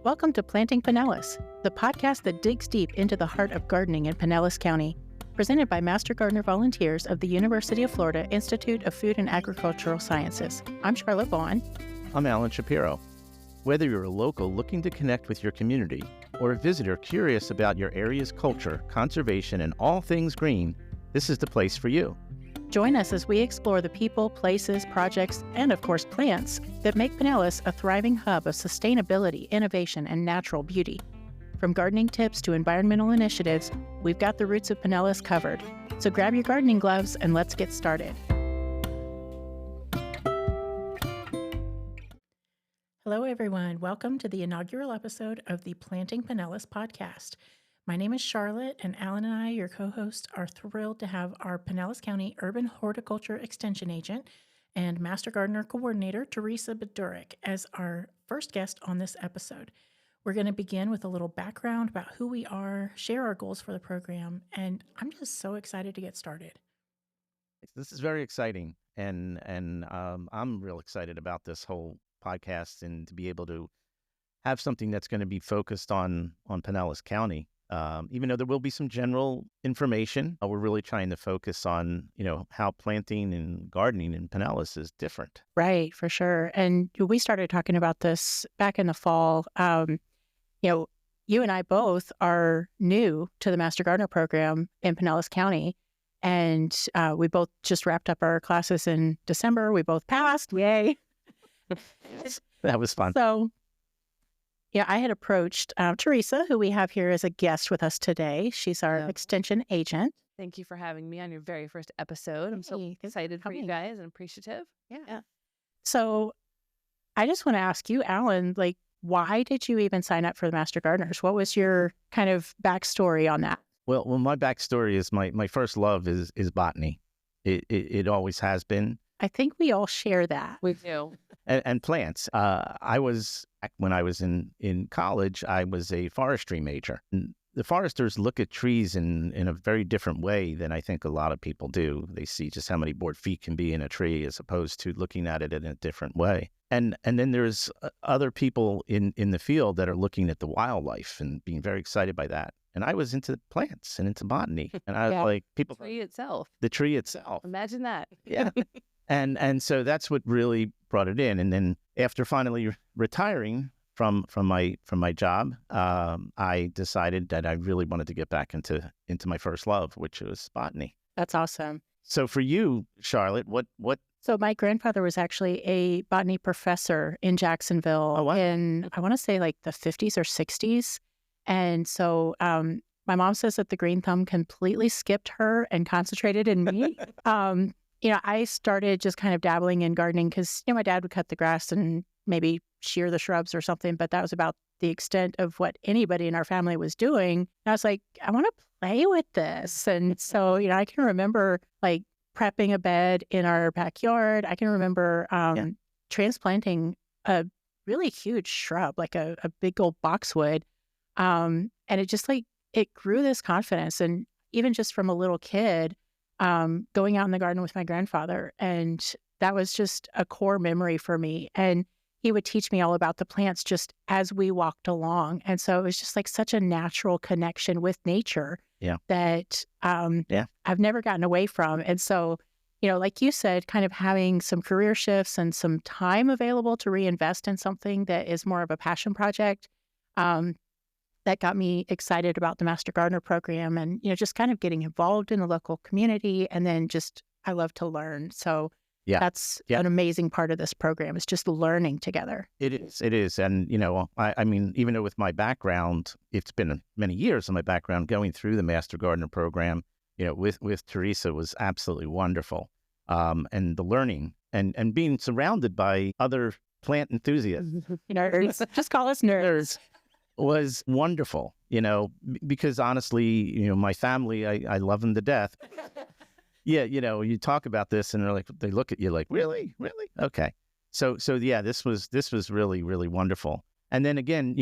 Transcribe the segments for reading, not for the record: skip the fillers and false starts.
Welcome to Planting Pinellas, the podcast that digs deep into the heart of gardening in Pinellas County, presented by Master Gardener volunteers of the University of Florida Institute of Food and Agricultural Sciences. I'm Charlotte Vaughn. I'm Alan Shapiro. Whether you're a local looking to connect with your community or a visitor curious about your area's culture, conservation, and all things green, this is the place for you. Join us as we explore the people, places, projects, and of course plants that make Pinellas a thriving hub of sustainability, innovation, and natural beauty. From gardening tips to environmental initiatives, we've got the roots of Pinellas covered. So grab your gardening gloves and let's get started. Hello, everyone. Welcome to the inaugural episode of the Planting Pinellas podcast. My name is Charlotte, and Alan and I, your co-hosts, are thrilled to have our Pinellas County Urban Horticulture Extension Agent and Master Gardener Coordinator, Teresa Bedurek, as our first guest on this episode. We're going to begin with a little background about who we are, share our goals for the program, and I'm just so excited to get started. This is very exciting, and I'm real excited about this whole podcast and to be able to have something that's going to be focused on Pinellas County. Even though there will be some general information, we're really trying to focus on, how planting and gardening in Pinellas is different. Right, for sure. And we started talking about this back in the fall. You and I both are new to the Master Gardener program in Pinellas County. And we both just wrapped up our classes in December. We both passed. Yay. That was fun. So, I had approached Teresa, who we have here as a guest with us today. She's our extension agent. Thank you for having me on your very first episode. I'm so excited for you guys and appreciative. Yeah. So I just want to ask you, Alan, why did you even sign up for the Master Gardeners? What was your kind of backstory on that? Well, my backstory is my first love is botany. It always has been. I think we all share that. We do. And plants. When I was in college, I was a forestry major. And the foresters look at trees in a very different way than I think a lot of people do. They see just how many board feet can be in a tree as opposed to looking at it in a different way. And then there's other people in the field that are looking at the wildlife and being very excited by that. And I was into plants and into botany. And I was like, people... The tree itself. Imagine that. Yeah. And so that's what really brought it in. And then after finally retiring from my job, I decided that I really wanted to get back into my first love, which was botany. That's awesome. So for you, Charlotte, what? So my grandfather was actually a botany professor in Jacksonville in, I want to say the 50s or 60s. And so my mom says that the green thumb completely skipped her and concentrated in me. I started just kind of dabbling in gardening because, my dad would cut the grass and maybe shear the shrubs or something, but that was about the extent of what anybody in our family was doing. And I was like, I want to play with this. And so, I can remember prepping a bed in our backyard. I can remember transplanting a really huge shrub, a big old boxwood. And it just it grew this confidence. And even just from a little kid, going out in the garden with my grandfather. And that was just a core memory for me. And he would teach me all about the plants just as we walked along. And so it was just such a natural connection with nature that I've never gotten away from. And so, like you said, kind of having some career shifts and some time available to reinvest in something that is more of a passion project, that got me excited about the Master Gardener program and, just kind of getting involved in the local community. And then I love to learn. So that's an amazing part of this program is just learning together. It is. And, I mean, even though with my background, it's been many years of my background going through the Master Gardener program, with Teresa was absolutely wonderful. And the learning and being surrounded by other plant enthusiasts. Nerds. Just call us nerds. Was wonderful, because honestly, my family, I love them to death. Yeah, you talk about this and they look at you like, really? Okay. So yeah, this was really, really wonderful. And then again,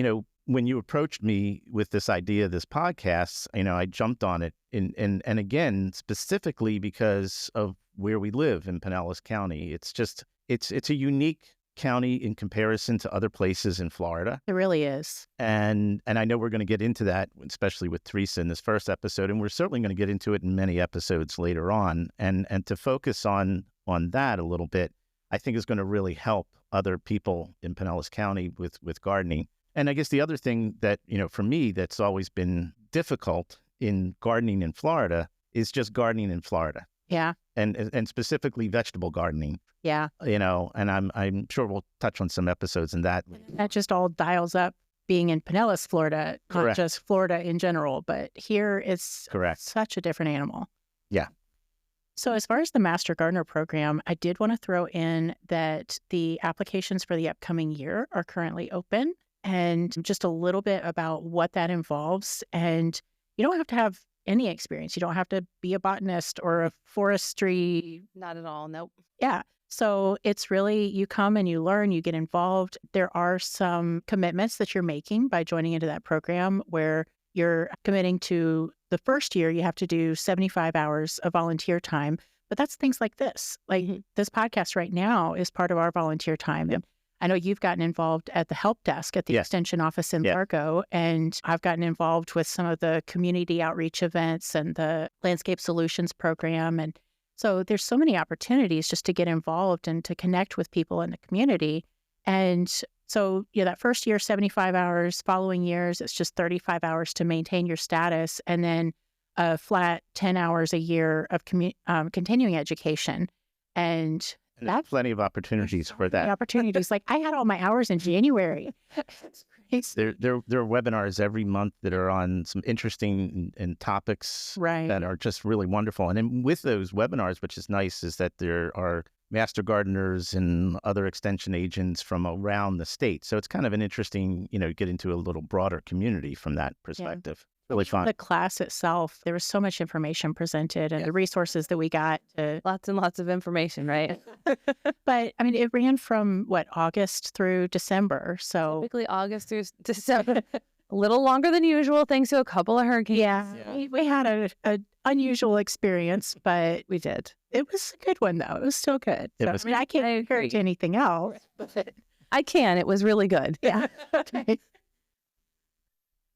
when you approached me with this idea, this podcast, I jumped on it and again, specifically because of where we live in Pinellas County. It's a unique county in comparison to other places in Florida. It really is. And I know we're going to get into that, especially with Teresa in this first episode, and we're certainly going to get into it in many episodes later on. And to focus on that a little bit, I think is going to really help other people in Pinellas County with gardening. And I guess the other thing that, for me, that's always been difficult in gardening in Florida is just gardening in Florida. Yeah. And specifically vegetable gardening. Yeah. And I'm sure we'll touch on some episodes in that. That just all dials up being in Pinellas, Florida, Correct. Not just Florida in general, but here it's Correct. Such a different animal. Yeah. So as far as the Master Gardener program, I did want to throw in that the applications for the upcoming year are currently open, and just a little bit about what that involves. And you don't have to have any experience. You don't have to be a botanist or a forestry. Not at all. Nope. Yeah. So it's really, you come and you learn, you get involved. There are some commitments that you're making by joining into that program where you're committing to the first year, you have to do 75 hours of volunteer time. But that's things like this. Like this podcast right now is part of our volunteer time. Yep. I know you've gotten involved at the help desk at the Extension office in Largo, and I've gotten involved with some of the community outreach events and the Landscape Solutions program. And so there's so many opportunities just to get involved and to connect with people in the community. And so, that first year, 75 hours, following years, it's just 35 hours to maintain your status, and then a flat 10 hours a year of continuing education. And that's plenty of opportunities for that. Opportunities. Like I had all my hours in January. There are webinars every month that are on some interesting and topics that are just really wonderful. And then with those webinars, which is nice, is that there are master gardeners and other extension agents from around the state. So it's kind of an interesting, get into a little broader community from that perspective. Really fun. The class itself, there was so much information presented and the resources that we got. Lots and lots of information, right? But I mean, it ran from August through December. So typically August through December. A little longer than usual, thanks to a couple of hurricanes. Yeah. We had an unusual experience, but we did. It was a good one, though. It was still good. I can't compare it to anything else. But I can. It was really good. Yeah. Okay.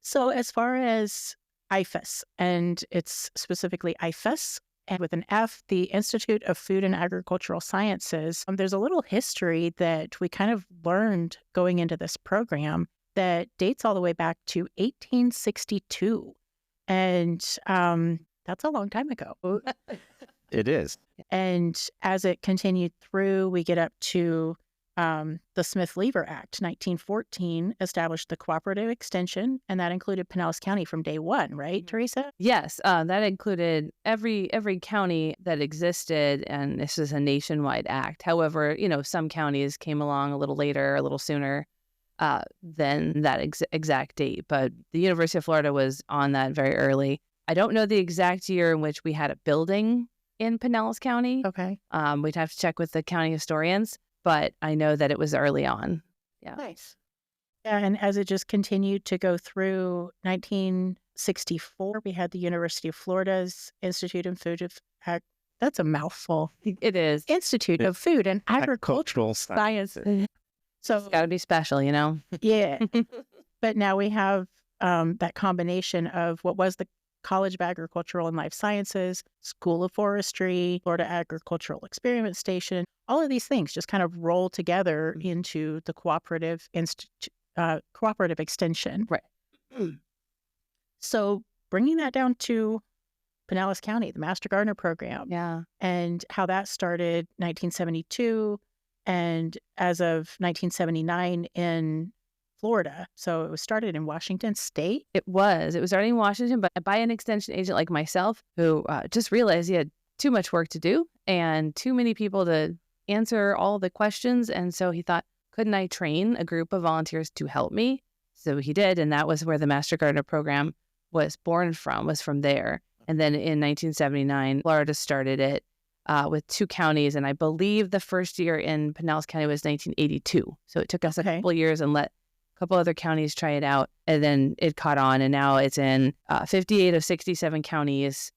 So as far as IFAS, and it's specifically IFAS, and with an F, the Institute of Food and Agricultural Sciences, there's a little history that we kind of learned going into this program that dates all the way back to 1862. And that's a long time ago. It is. And as it continued through, we get up to the Smith-Lever Act, 1914, established the cooperative extension, and that included Pinellas County from day one, right, Teresa? Yes, that included every county that existed, and this is a nationwide act. However, some counties came along a little later, a little sooner than that exact date, but the University of Florida was on that very early. I don't know the exact year in which we had a building in Pinellas County. Okay. We'd have to check with the county historians, but I know that it was early on. Yeah. Nice. Yeah, and as it just continued to go through 1964, we had the University of Florida's Institute of Food that's a mouthful. It is. Institute of Food and Agricultural Sciences. So it's got to be special, Yeah. But now we have that combination of what was the College of Agricultural and Life Sciences, School of Forestry, Florida Agricultural Experiment Station. All of these things just kind of roll together into the cooperative extension. Right. So bringing that down to Pinellas County, the Master Gardener program. Yeah. And how that started 1972 and as of 1979 in Florida. So it was started in Washington State. It was starting in Washington, but by an extension agent like myself who just realized he had too much work to do and too many people to answer all the questions. And so he thought, couldn't I train a group of volunteers to help me? So he did. And that was where the Master Gardener program was born from, was from there. And then in 1979, Florida started it with 2 counties. And I believe the first year in Pinellas County was 1982. So it took us a couple of years and let a couple other counties try it out. And then it caught on. And now it's in 58 of 67 counties.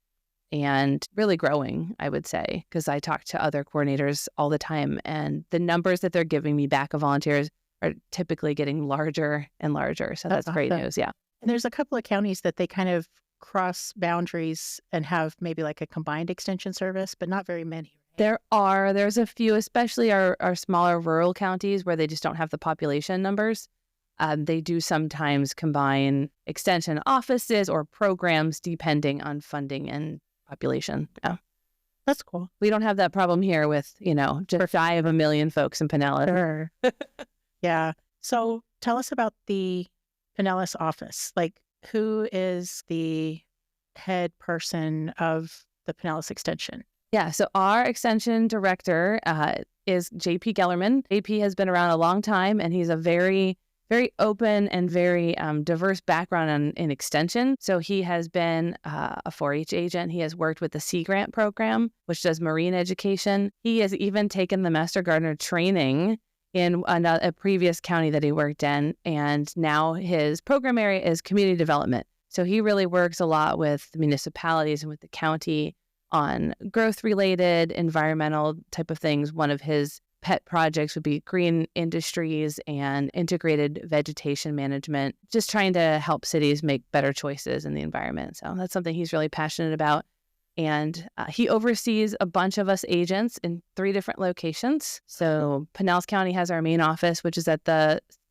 and really growing, I would say, because I talk to other coordinators all the time, and the numbers that they're giving me back of volunteers are typically getting larger and larger. So that's great awesome. news. Yeah. And there's a couple of counties that they kind of cross boundaries and have maybe like a combined extension service, but not very many. There's a few, especially our smaller rural counties where they just don't have the population numbers. They do sometimes combine extension offices or programs depending on funding and population. Yeah. That's cool. We don't have that problem here with, just shy of 1 million folks in Pinellas. Sure. Yeah. So tell us about the Pinellas office. Like, who is the head person of the Pinellas Extension? Yeah, so our extension director is JP Gellerman. JP has been around a long time, and he's a very, very open and very diverse background in extension. So he has been a 4-H agent. He has worked with the Sea Grant program, which does marine education. He has even taken the Master Gardener training in a previous county that he worked in, and now his program area is community development. So he really works a lot with the municipalities and with the county on growth-related, environmental type of things. One of his pet projects would be green industries and integrated vegetation management, just trying to help cities make better choices in the environment. So that's something he's really passionate about. And he oversees a bunch of us agents in 3 different locations. So Pinellas County has our main office, which is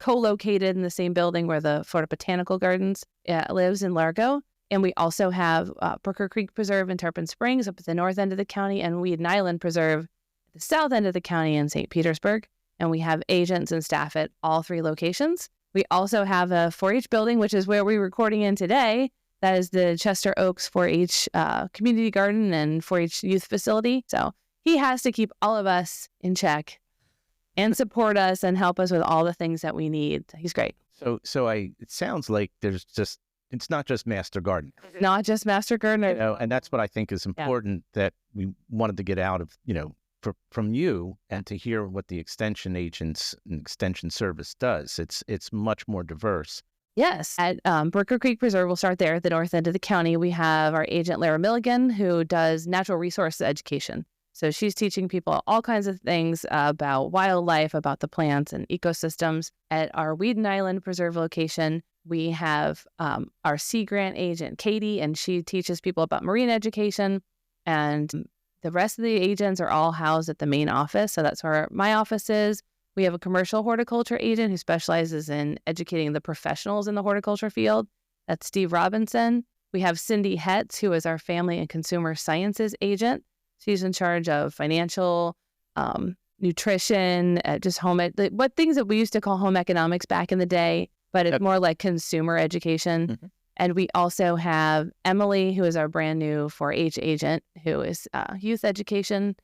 co-located in the same building where the Florida Botanical Gardens lives in Largo. And we also have Brooker Creek Preserve in Tarpon Springs up at the north end of the county, and Weeden Island Preserve at the south end of the county in St. Petersburg. And we have agents and staff at all 3 locations. We also have a 4-H building, which is where we're recording in today. That is the Chester Oaks 4-H community garden and 4-H youth facility. So he has to keep all of us in check and support us and help us with all the things that we need. He's great. So it sounds like it's not just Master Gardener. Not just Master Gardener. And that's what I think is important that we wanted to get out of, from you and to hear what the extension agents and extension service does. It's much more diverse. Yes. At Brooker Creek Preserve, we'll start there at the north end of the county. We have our agent, Lara Milligan, who does natural resources education. So she's teaching people all kinds of things about wildlife, about the plants and ecosystems. At our Weeden Island Preserve location, we have our Sea Grant agent, Katie, and she teaches people about marine education. And the rest of the agents are all housed at the main office. So that's where my office is. We have a commercial horticulture agent who specializes in educating the professionals in the horticulture field. That's Steve Robinson. We have Cindy Hetz, who is our family and consumer sciences agent. She's in charge of financial, nutrition, just what things that we used to call home economics back in the day, but it's more like consumer education. Mm-hmm. And we also have Emily, who is our brand new 4-H agent, who is youth education.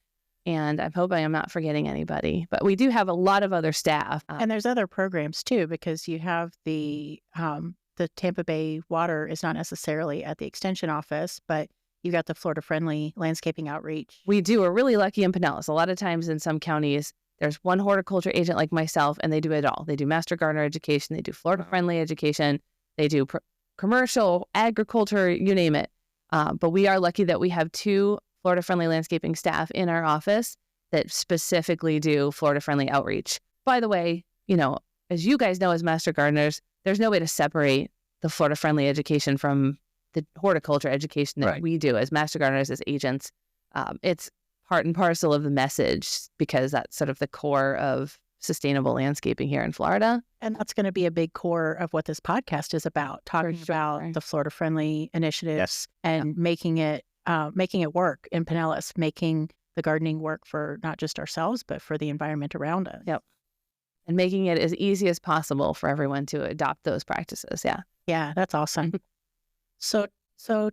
And I'm hoping I'm not forgetting anybody, but we do have a lot of other staff. And there's other programs too, because you have the Tampa Bay Water is not necessarily at the extension office, but you got the Florida Friendly landscaping outreach. We do. We're really lucky in Pinellas. A lot of times in some counties, there's one horticulture agent like myself, and they do it all. They do Master Gardener education. They do Florida Friendly education. They do commercial, agriculture, you name it. But we are lucky that we have 2 Florida Friendly landscaping staff in our office that specifically do Florida Friendly outreach. By the way, as you guys know as Master Gardeners, there's no way to separate the Florida Friendly education from the horticulture education that we do as Master Gardeners, as agents. It's part and parcel of the message because that's sort of the core of sustainable landscaping here in Florida. And that's going to be a big core of what this podcast is about, talking about the Florida Friendly initiatives and making it work in Pinellas, making the gardening work for not just ourselves, but for the environment around us. Yep. And making it as easy as possible for everyone to adopt those practices. Yeah. Yeah, that's awesome. So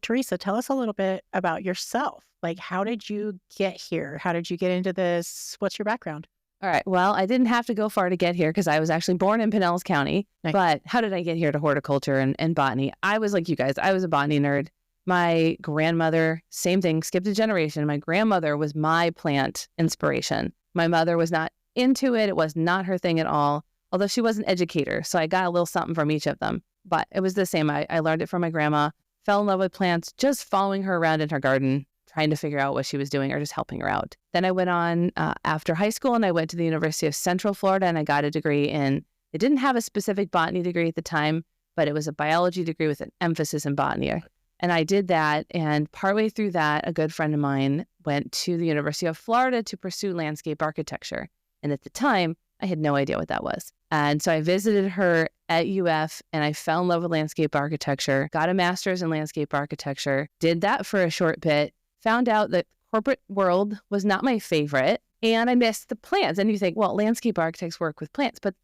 Teresa, tell us a little bit about yourself. Like, how did you get here? How did you get into this? What's your background? All right. Well, I didn't have to go far to get here because I was actually born in Pinellas County. Nice. But how did I get here to horticulture and botany? I was like you guys. I was a botany nerd. My grandmother, same thing, skipped a generation. My grandmother was my plant inspiration. My mother was not into it. It was not her thing at all, although she was an educator. So I got a little something from each of them. But it was the same. I learned it from my grandma, fell in love with plants, just following her around in her garden. trying to figure out what she was doing or just helping her out. Then I went on after high school and I went to the University of Central Florida and I got a degree in, it didn't have a specific botany degree at the time, but it was a biology degree with an emphasis in botany. And I did that. And partway through that, a good friend of mine went to the University of Florida to pursue landscape architecture. And at the time, I had no idea what that was. And so I visited her at UF and I fell in love with landscape architecture, got a master's in landscape architecture, did that for a short bit, found out that corporate world was not my favorite, and I missed the plants. And you think, well, landscape architects work with plants, but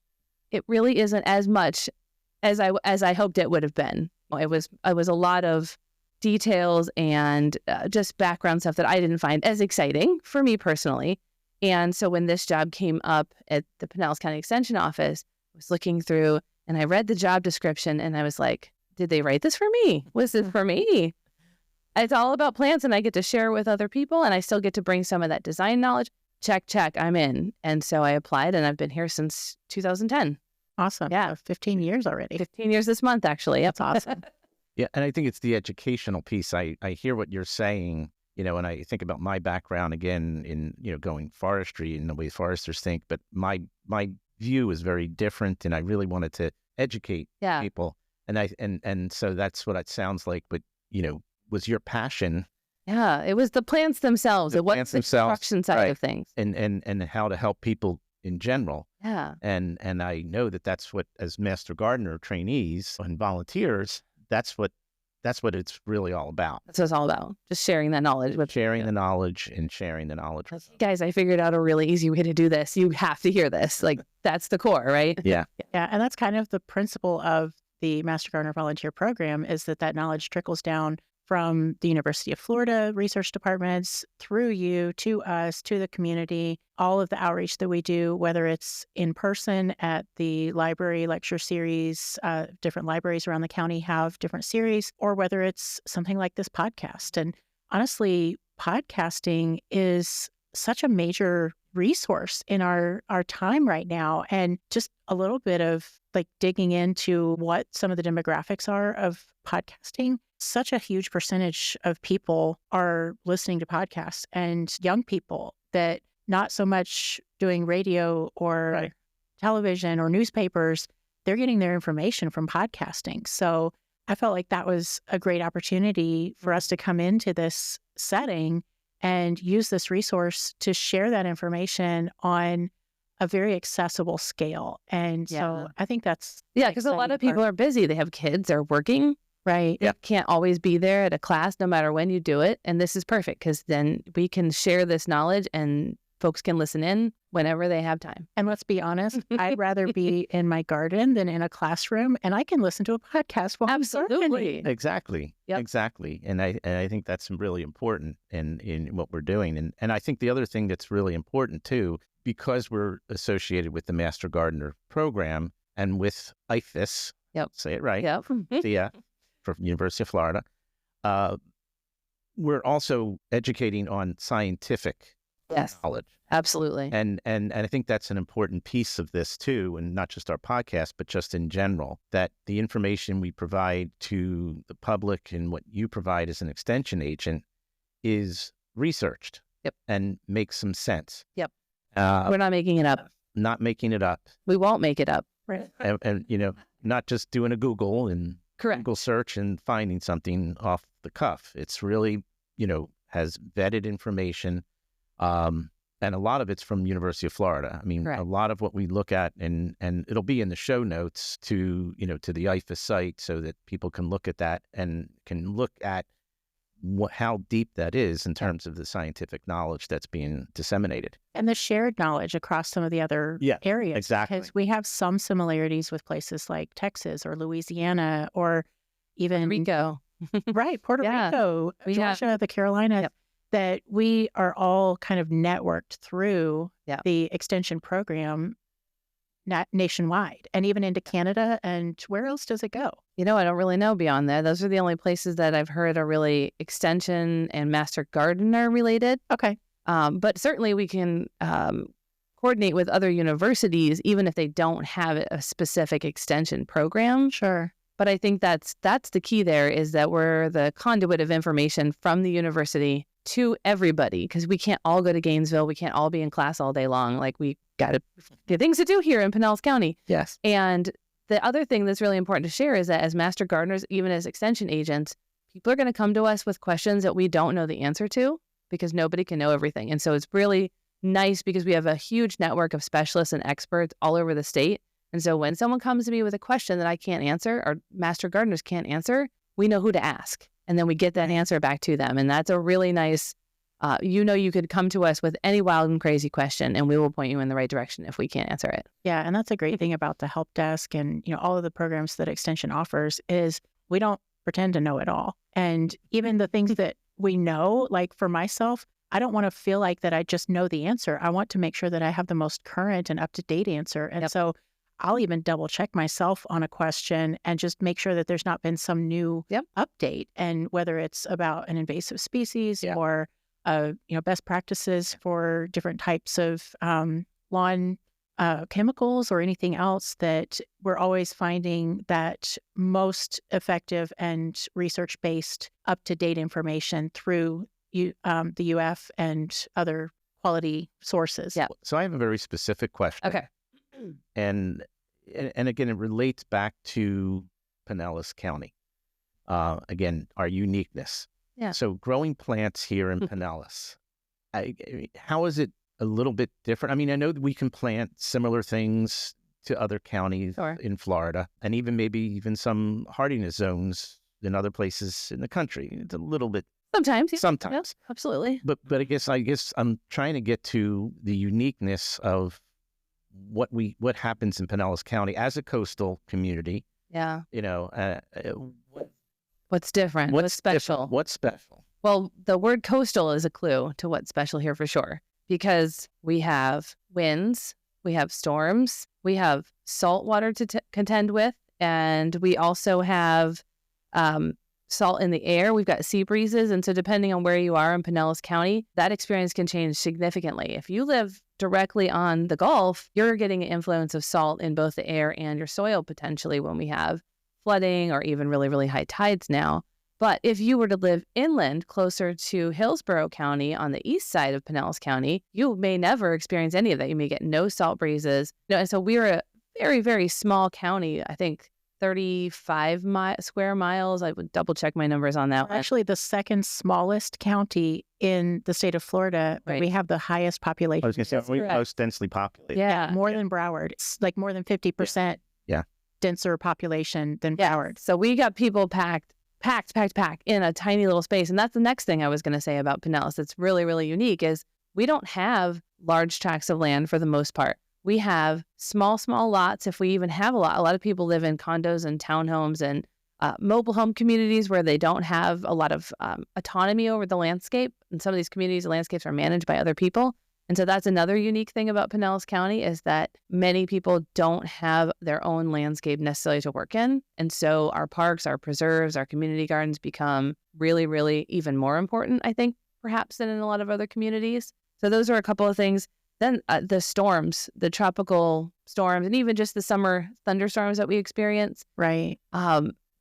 it really isn't as much as I hoped it would have been. It was a lot of details and just background stuff that I didn't find as exciting for me personally. And so when this job came up at the Pinellas County Extension Office, I was looking through and I read the job description and I was like, did they write this for me? Was this for me? It's all about plants and I get to share with other people and I still get to bring some of that design knowledge. Check, I'm in. And so I applied and I've been here since 2010. Awesome. Yeah. So 15 years already. 15 years this month, actually. That's awesome. Yeah, and I think it's the educational piece. I hear what you're saying, and I think about my background again in, going forestry and the way foresters think, but my view is very different and I really wanted to educate people. And so that's what it sounds like, but, was your passion. Yeah, it was the plants themselves. It wasn't the construction side of things. And how to help people in general. Yeah. And I know that's what, as Master Gardener trainees and volunteers, that's what it's really all about. That's what it's all about. Just sharing that knowledge. Sharing the knowledge and sharing the knowledge. Guys, I figured out a really easy way to do this. You have to hear this. Like, that's the core, right? Yeah. Yeah. And that's kind of the principle of the Master Gardener Volunteer Program, is that knowledge trickles down from the University of Florida research departments through you to us, to the community, all of the outreach that we do, whether it's in person at the library lecture series, different libraries around the county have different series, or whether it's something like this podcast. And honestly, podcasting is such a major resource in our time right now. And just a little bit of like digging into what some of the demographics are of podcasting. Such a huge percentage of people are listening to podcasts, and young people that not so much doing radio or television or newspapers, they're getting their information from podcasting. So I felt like that was a great opportunity for us to come into this setting and use this resource to share that information on a very accessible scale. And so I think that's because a lot of people are busy. They have kids, they're working. Right. Yeah. You can't always be there at a class, no matter when you do it. And this is perfect because then we can share this knowledge and folks can listen in whenever they have time. And let's be honest, I'd rather be in my garden than in a classroom, and I can listen to a podcast while I'm gardening. Exactly. Yep. Exactly. And I think that's really important in what we're doing. And I think the other thing that's really important too, because we're associated with the Master Gardener program and with IFAS, say it right, from University of Florida, we're also educating on scientific knowledge. Absolutely. And I think that's an important piece of this too, and not just our podcast, but just in general, that the information we provide to the public and what you provide as an extension agent is researched and makes some sense. We're not making it up. Not making it up. We won't make it up. Right. And not just doing a Google and Correct. Google search and finding something off the cuff. It's really, has vetted information. And a lot of it's from University of Florida. I mean, Correct. A lot of what we look at, and it'll be in the show notes to the IFAS site so that people can look at that and can look at how deep that is in terms of the scientific knowledge that's being disseminated. And the shared knowledge across some of the other areas. Exactly. Because we have some similarities with places like Texas or Louisiana or even Rico. Puerto Rico, Georgia, the Carolinas, that we are all kind of networked through the extension program nationwide and even into Canada. And where else does it go? I don't really know beyond that. Those are the only places that I've heard are really extension and Master Gardener related. Okay. But certainly we can coordinate with other universities, even if they don't have a specific extension program. Sure. But I think that's the key there, is that we're the conduit of information from the university to everybody, because we can't all go to Gainesville. We can't all be in class all day long. Like, we got to get things to do here in Pinellas County. Yes. And the other thing that's really important to share is that as master gardeners, even as extension agents, people are going to come to us with questions that we don't know the answer to, because nobody can know everything. And so it's really nice because we have a huge network of specialists and experts all over the state. And so when someone comes to me with a question that I can't answer, or master gardeners can't answer, we know who to ask. And then we get that answer back to them. And that's a really nice, you could come to us with any wild and crazy question, and we will point you in the right direction if we can't answer it. Yeah. And that's a great thing about the help desk and, all of the programs that Extension offers is we don't pretend to know it all. And even the things that we know, like for myself, I don't want to feel like that I just know the answer. I want to make sure that I have the most current and up-to-date answer. And so I'll even double check myself on a question and just make sure that there's not been some new update. And whether it's about an invasive species or, best practices for different types of lawn chemicals or anything else, that we're always finding that most effective and research-based up-to-date information through the UF and other quality sources. Yeah. So I have a very specific question. Okay. And again, it relates back to Pinellas County. Again, our uniqueness. Yeah. So growing plants here in Pinellas, how is it a little bit different? I mean, I know that we can plant similar things to other counties in Florida, and even some hardiness zones in other places in the country. It's a little bit sometimes. Yeah, absolutely. But I guess I'm trying to get to the uniqueness of what happens in Pinellas County as a coastal community. Yeah. What's different? What's special? What's special? Well, the word coastal is a clue to what's special here for sure, because we have winds, we have storms, we have salt water to contend with, and we also have salt in the air. We've got sea breezes. And so depending on where you are in Pinellas County, that experience can change significantly. If you live directly on the Gulf, you're getting an influence of salt in both the air and your soil potentially when we have flooding or even really, really high tides now. But if you were to live inland closer to Hillsborough County on the east side of Pinellas County, you may never experience any of that. You may get no salt breezes. And so we're a very, very small county. I think 35 square miles. I would double check my numbers on that. Actually, the second smallest county in the state of Florida, but we have the highest population. I was going to say, we're most densely populated. Yeah, more than Broward. It's like more than 50% denser population than Broward. So we got people packed in a tiny little space. And that's the next thing I was going to say about Pinellas that's really, really unique is we don't have large tracts of land for the most part. We have small lots, if we even have a lot. A lot of people live in condos and townhomes and mobile home communities where they don't have a lot of autonomy over the landscape. In some of these communities, the landscapes are managed by other people. And so that's another unique thing about Pinellas County is that many people don't have their own landscape necessarily to work in. And so our parks, our preserves, our community gardens become really, really even more important, I think, perhaps than in a lot of other communities. So those are a couple of things. Then the storms, the tropical storms, and even just the summer thunderstorms that we experience. Right.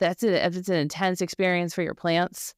It's an intense experience for your plants.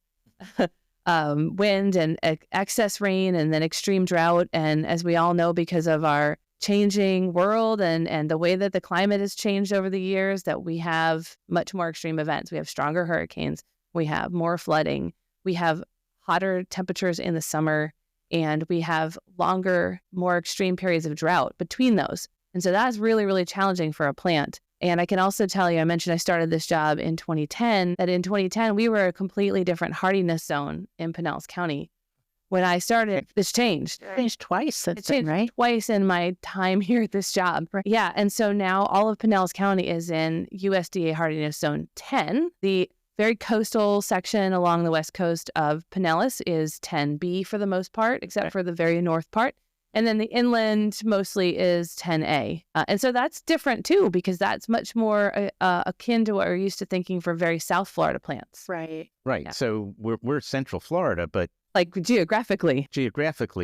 Wind and excess rain and then extreme drought. And as we all know, because of our changing world and the way that the climate has changed over the years, that we have much more extreme events. We have stronger hurricanes. We have more flooding. We have hotter temperatures in the summer. And we have longer, more extreme periods of drought between those. And so that's really, really challenging for a plant. And I can also tell you, I mentioned I started this job in 2010, that in 2010, we were a completely different hardiness zone in Pinellas County. When I started, this changed. It changed twice since then, right? Twice in my time here at this job. Right. Yeah. And so now all of Pinellas County is in USDA hardiness zone 10. The very coastal section along the west coast of Pinellas is 10B for the most part, except for the very north part. And then the inland mostly is 10A. And so that's different too, because that's much more akin to what we're used to thinking for very South Florida plants. Right. Right. Yeah. So we're Central Florida, but like geographically,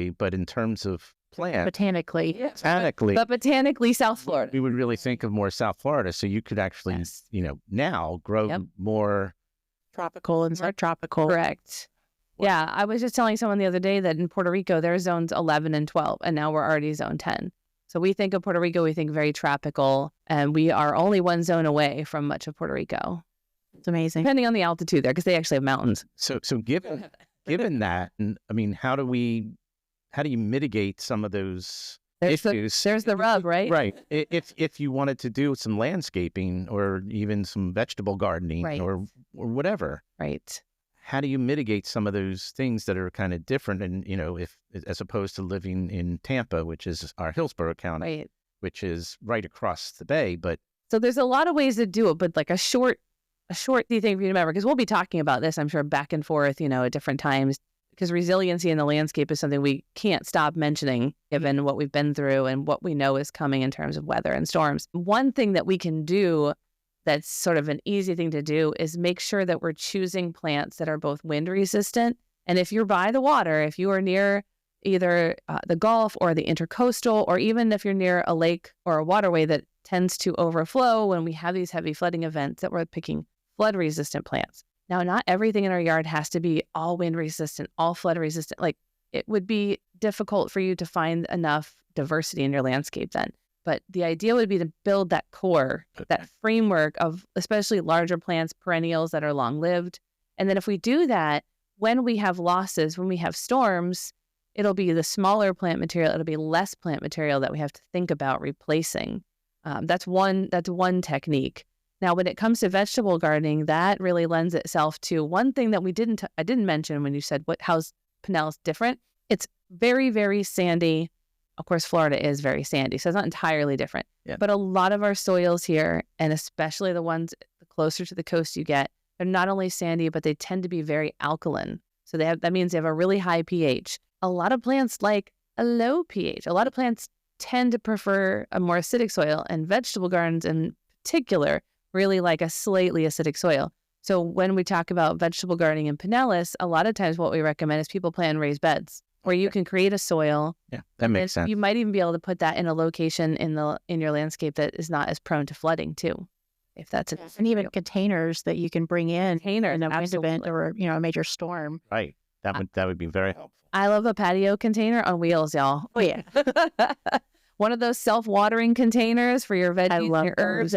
but in terms of plant. Botanically. Yeah. Botanically, But botanically, South Florida. we would really think of more South Florida. So you could actually, Yes. now grow Yep. more. Tropical and subtropical. Correct. Yeah, I was just telling someone the other day that in Puerto Rico, they're zones 11 and 12, and now we're already zone 10. So we think of Puerto Rico, we think very tropical, and we are only one zone away from much of Puerto Rico, It's amazing. depending on the altitude there, because they actually have mountains. So given that, and I mean, how do you mitigate some of those issues? There's the rub, right? Right. If you wanted to do some landscaping or even some vegetable gardening Right. or whatever, Right. how do you mitigate some of those things that are kind of different? And, if as opposed to living in Tampa, which is our Hillsborough County, Right. which is right across the bay, but So there's a lot of ways to do it, but like a short thing for you to remember, because we'll be talking about this, I'm sure, back and forth, at different times, because resiliency in the landscape is something we can't stop mentioning, given what we've been through and what we know is coming in terms of weather and storms. One thing that we can do that's sort of an easy thing to do is make sure that we're choosing plants that are both wind resistant. And if you're by the water, if you are near either the Gulf or the intercoastal, or even if you're near a lake or a waterway that tends to overflow when we have these heavy flooding events, that we're picking flood resistant plants. Now, not everything in our yard has to be all wind resistant, all flood resistant. Like, it would be difficult for you to find enough diversity in your landscape then. But the idea would be to build that core, that framework of especially larger plants, perennials that are long-lived. And then if we do that, when we have losses, when we have storms, it'll be the smaller plant material, it'll be less plant material that we have to think about replacing. That's one technique. Now, when it comes to vegetable gardening, that really lends itself to one thing that I didn't mention when you said how's Pinellas different. It's very, very sandy. Of course, Florida is very sandy, so it's not entirely different. Yeah. But a lot of our soils here, and especially the ones the closer to the coast you get, they're not only sandy, but they tend to be very alkaline. So that means they have a really high pH. A lot of plants like a low pH. A lot of plants tend to prefer a more acidic soil, and vegetable gardens in particular really like a slightly acidic soil. So when we talk about vegetable gardening in Pinellas, a lot of times what we recommend is people plant raised beds where you can create a soil. yeah, that makes sense. You might even be able to put that in a location in your landscape that is not as prone to flooding too, if that's it. And even containers that you can bring in Containers, in a wind event absolutely. or a major storm. Right. That would be very helpful. I love a patio container on wheels, y'all. Oh yeah, One of those self-watering containers for your veggies and love your herbs.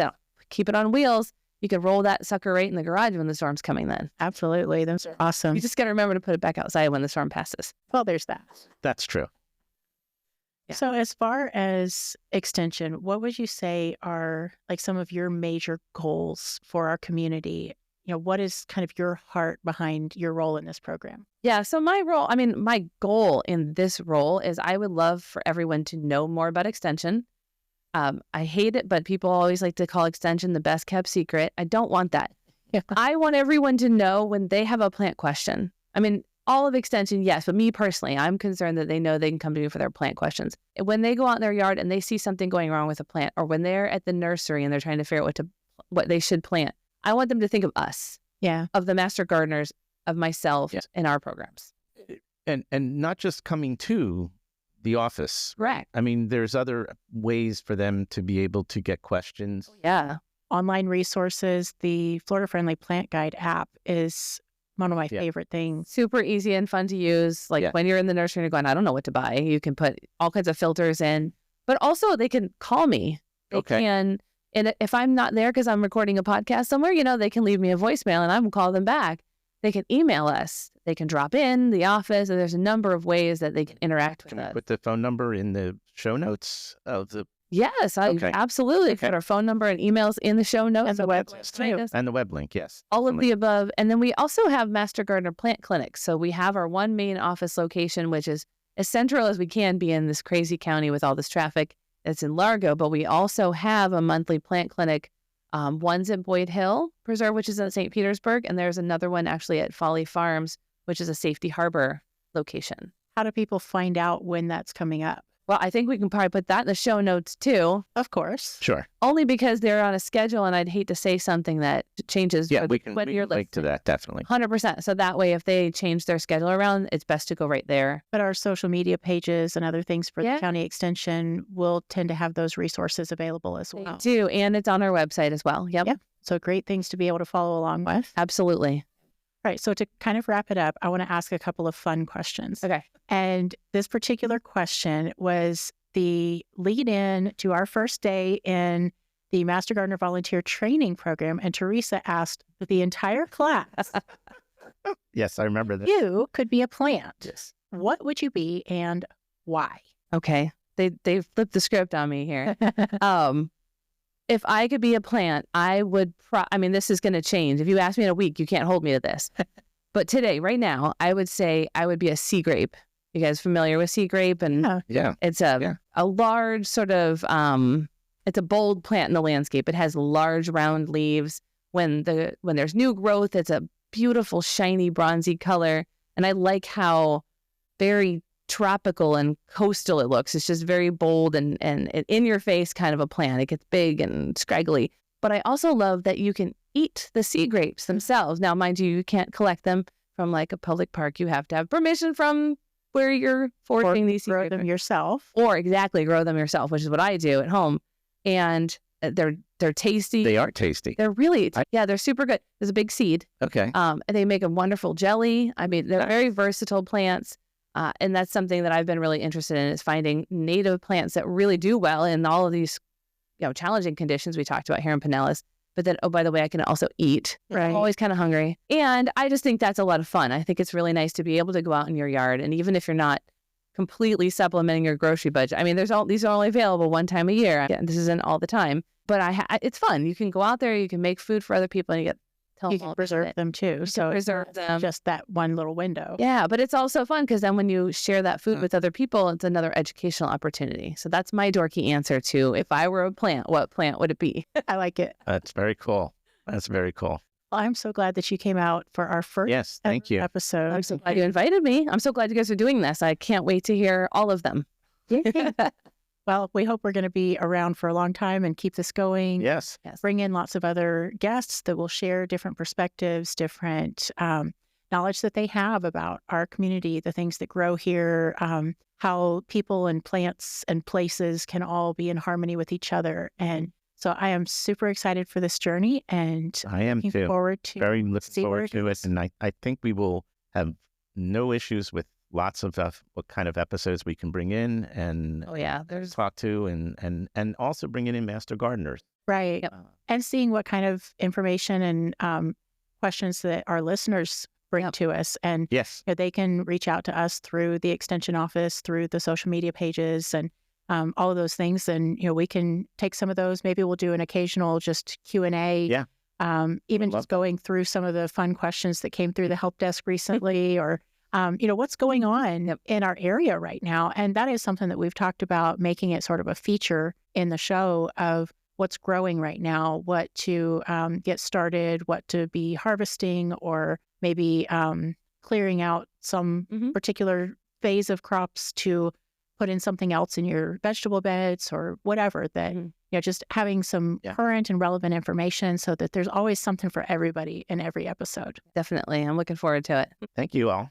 Keep it on wheels. You can roll that sucker right in the garage when the storm's coming then. absolutely. Those are awesome. You just got to remember to put it back outside when the storm passes. Well, there's that. That's true. Yeah. So as far as extension, what would you say are like some of your major goals for our community? What is kind of your heart behind your role in this program? Yeah, so my goal in this role is I would love for everyone to know more about extension. I hate it, but people always like to call extension the best kept secret. I don't want that. Yeah. I want everyone to know when they have a plant question. I mean, all of extension, yes, but me personally, I'm concerned that they know they can come to me for their plant questions. When they go out in their yard and they see something going wrong with a plant, or when they're at the nursery and they're trying to figure out what they should plant, I want them to think of us, Yeah. of the master gardeners, of myself, Yeah. in our programs. And not just coming to the office. Correct. I mean, there's other ways for them to be able to get questions. Yeah. Online resources, the Florida Friendly Plant Guide app is one of my Yeah. favorite things. Super easy and fun to use. Like Yeah. when you're in the nursery and you're going, I don't know what to buy. You can put all kinds of filters in, but also they can call me. They Okay. can, and if I'm not there because I'm recording a podcast somewhere, they can leave me a voicemail and I will call them back. They can email us. They can drop in the office. And there's a number of ways that they can interact with Can we us. put the phone number in the show notes of the Yes, I Okay. absolutely Okay. put our phone number and emails in the show notes. And the So web people list, can find too. us. and the web link? Yes. All of the above. And then we also have Master Gardener Plant Clinics. So we have our one main office location, which is as central as we can be in this crazy county with all this traffic. It's in Largo, but we also have a monthly plant clinic. One's at Boyd Hill Preserve, which is in St. Petersburg. And there's another one actually at Folly Farms, which is a Safety Harbor location. How do people find out when that's coming up? Well, I think we can probably put that in the show notes too, Of course. Sure. only because they're on a schedule and I'd hate to say something that changes Yeah, we can when you're link to listening. that, definitely. 100%. So that way, if they change their schedule around, it's best to go right there. But our social media pages and other things for Yeah. the county extension will tend to have those resources available as They well. do. And it's on our website as well. Yep. Yeah. So great things to be able to follow along with. Absolutely. All right. So to kind of wrap it up, I want to ask a couple of fun questions. Okay. And this particular question was the lead in to our first day in the Master Gardener Volunteer Training Program. And Teresa asked the entire class, Yes, I remember that. you could be a plant. Yes. What would you be and why? Okay. They flipped the script on me here. If I could be a plant, I would, this is going to change. If you ask me in a week, you can't hold me to this. But today, right now, I would say I would be a sea grape. You guys familiar with sea grape? And Yeah. it's a large sort of, it's a bold plant in the landscape. It has large round leaves. When there's new growth, it's a beautiful, shiny, bronzy color. And I like how very tropical and coastal it looks. It's just very bold and in your face kind of a plant. It gets big and scraggly. But I also love that you can eat the sea grapes themselves. Now, mind you can't collect them from like a public park. You have to have permission from where you're foraging these sea Grow grapes. them yourself. Or exactly, grow them yourself, which is what I do at home. And they're tasty. They are tasty. They're really, they're super good. There's a big seed. Okay. And they make a wonderful jelly. I mean, they're very versatile plants. And that's something that I've been really interested in, is finding native plants that really do well in all of these, challenging conditions we talked about here in Pinellas. But then, oh, by the way, I can also eat. Right. I'm always kind of hungry. And I just think that's a lot of fun. I think it's really nice to be able to go out in your yard. And even if you're not completely supplementing your grocery budget, I mean, these are only available one time a year. This isn't all the time. But it's fun. You can go out there, you can make food for other people, and you can preserve them too. So preserve it's them. just that one little window. Yeah, but it's also fun because then when you share that food with other people, it's another educational opportunity. So that's my dorky answer to, if I were a plant, what plant would it be? I like it. That's very cool. That's very cool. Well, I'm so glad that you came out for our first Yes, thank you. episode. I'm so glad you invited me. I'm so glad you guys are doing this. I can't wait to hear all of them. Well, we hope we're going to be around for a long time and keep this going. Yes. Bring in lots of other guests that will share different perspectives, different knowledge that they have about our community, the things that grow here, how people and plants and places can all be in harmony with each other. And so I am super excited for this journey, and I am looking too. forward to Very looking see where forward to it. goes. And I think we will have no issues with lots of what kind of episodes we can bring in and Oh yeah, there's talk to, and also bringing in master gardeners. Right. Yep. And seeing what kind of information and questions that our listeners bring Yep. to us. And Yes. they can reach out to us through the extension office, through the social media pages, and all of those things. And, we can take some of those. Maybe we'll do an occasional just Q&A. Yeah. Even love just going through some of the fun questions that came through the help desk recently, or, what's going on in our area right now. And that is something that we've talked about, making it sort of a feature in the show of what's growing right now, what to get started, what to be harvesting, or maybe clearing out some particular phase of crops to put in something else in your vegetable beds or whatever, that, just having some current and relevant information so that there's always something for everybody in every episode. definitely. I'm looking forward to it. Thank you all.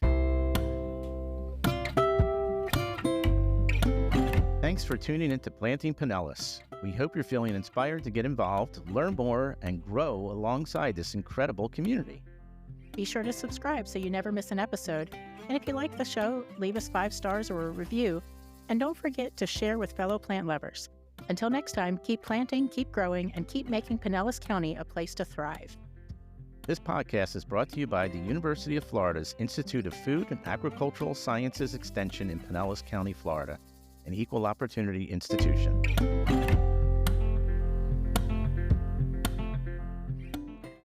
Thanks for tuning into Planting Pinellas. We hope you're feeling inspired to get involved, learn more, and grow alongside this incredible community. Be sure to subscribe so you never miss an episode. And if you like the show, leave us 5 stars or a review. And don't forget to share with fellow plant lovers. Until next time, keep planting, keep growing, and keep making Pinellas County a place to thrive. This podcast is brought to you by the University of Florida's Institute of Food and Agricultural Sciences Extension in Pinellas County, Florida, an equal opportunity institution.